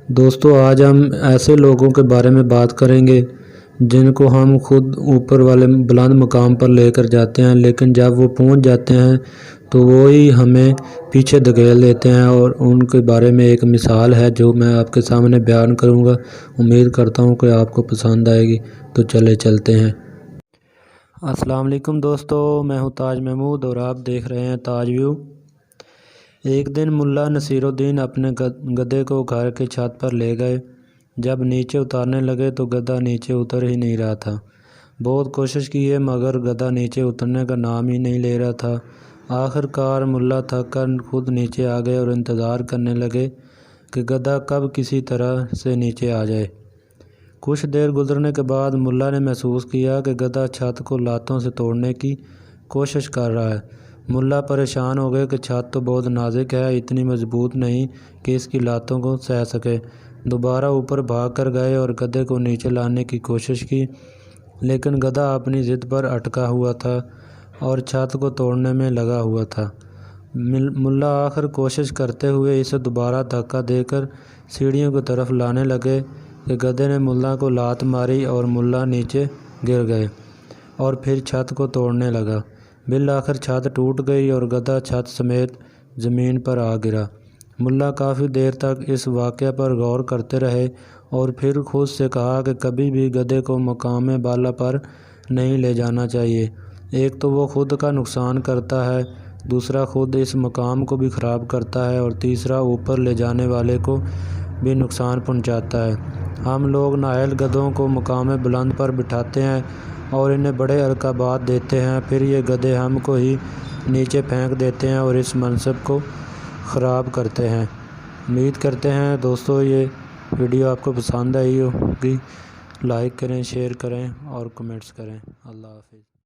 دوستو آج ہم ایسے لوگوں کے بارے میں بات کریں گے جن کو ہم خود اوپر والے بلند مقام پر لے کر جاتے ہیں، لیکن جب وہ پہنچ جاتے ہیں تو وہی ہمیں پیچھے دھکیل دیتے ہیں۔ اور ان کے بارے میں ایک مثال ہے جو میں آپ کے سامنے بیان کروں گا۔ امید کرتا ہوں کہ آپ کو پسند آئے گی، تو چلتے ہیں۔ السلام علیکم دوستو، میں ہوں تاج محمود اور آپ دیکھ رہے ہیں تاج ویو۔ ایک دن ملا نصیر الدین اپنے گدھے کو گھر کی چھت پر لے گئے۔ جب نیچے اتارنے لگے تو گدھا نیچے اتر ہی نہیں رہا تھا۔ بہت کوشش کی ہے مگر گدھا نیچے اترنے کا نام ہی نہیں لے رہا تھا۔ آخر کار ملا تھک کر خود نیچے آ گئے اور انتظار کرنے لگے کہ گدھا کب کسی طرح سے نیچے آ جائے۔ کچھ دیر گزرنے کے بعد ملا نے محسوس کیا کہ گدھا چھت کو لاتوں سے توڑنے کی کوشش کر رہا ہے۔ ملا پریشان ہو گئے کہ چھت تو بہت نازک ہے، اتنی مضبوط نہیں کہ اس کی لاتوں کو سہ سکے۔ دوبارہ اوپر بھاگ کر گئے اور گدھے کو نیچے لانے کی کوشش کی، لیکن گدھا اپنی ضد پر اٹکا ہوا تھا اور چھت کو توڑنے میں لگا ہوا تھا۔ ملا آخر کوشش کرتے ہوئے اسے دوبارہ دھکا دے کر سیڑھیوں کی طرف لانے لگے کہ گدھے نے ملا کو لات ماری اور ملا نیچے گر گئے اور پھر چھت کو توڑنے لگا۔ بالآخر چھت ٹوٹ گئی اور گدھا چھت سمیت زمین پر آ گرا۔ ملا کافی دیر تک اس واقعہ پر غور کرتے رہے اور پھر خود سے کہا کہ کبھی بھی گدھے کو مقام بالا پر نہیں لے جانا چاہیے۔ ایک تو وہ خود کا نقصان کرتا ہے، دوسرا خود اس مقام کو بھی خراب کرتا ہے اور تیسرا اوپر لے جانے والے کو بھی نقصان پہنچاتا ہے۔ ہم لوگ نااہل گدھوں کو مقام بلند پر بٹھاتے ہیں اور انہیں بڑے القابات دیتے ہیں، پھر یہ گدھے ہم کو ہی نیچے پھینک دیتے ہیں اور اس منصب کو خراب کرتے ہیں۔ امید کرتے ہیں دوستو یہ ویڈیو آپ کو پسند آئی ہوگی۔ لائک کریں، شیئر کریں اور کمنٹس کریں۔ اللہ حافظ۔